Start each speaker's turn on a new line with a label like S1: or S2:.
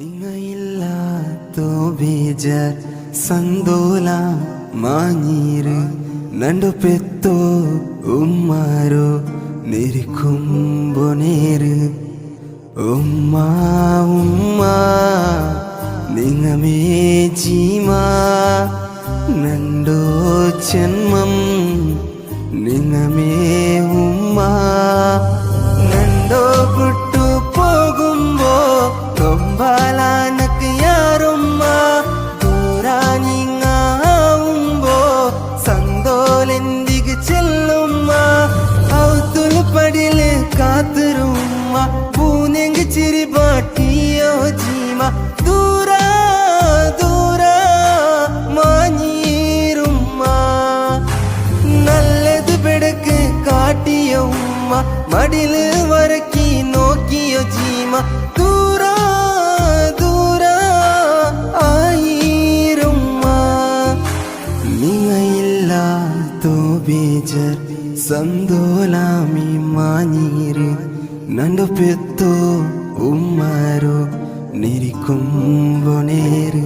S1: നിങ്ങയില്ലാത്തോ ബേജാർ സന്തോല മാഞ്ഞീര് നണ്ടു പെത്തോ ഉമ്മാരോ നിരിക്കുമ്പൊനേര് ഉമ്മ ഉമ്മ നിങ്ങമേ ജീമാ നണ്ടോ ജന്മം നിങ്ങമേ ഉമ്മ നണ്ടോ വിട്ടു പോകുമ്പോ നൊമ്പാലാനക്ക് യാറുമ്മ ദൂരാനിങ്ങാവുമ്പോ സന്തോലെന്തിക്ക് ചെല്ലുമ്മ ഔത്തുൽപ്പടില് കാത്തിരുമ്മ പൂനെങ്ക് ചിരി പാട്ടിയോ ജീമ ദൂരാ ദൂരാ മാഞ്ഞീരുമ്മ നല്ലത് പെടക്ക് കാട്ടിയോ ഉമ്മ മടില് വരക്കി നോക്കിയോ ജീമ ദൂരാ ദൂരാ ആയിരുമ്മ നിങ്ങയില്ലാത്തോ ബേജാർ സന്തോലാമി മാഞ്ഞീര് നണ്ടു പെത്തോ ഉമ്മാരോ നിരിക്കുമ്പൊനേര്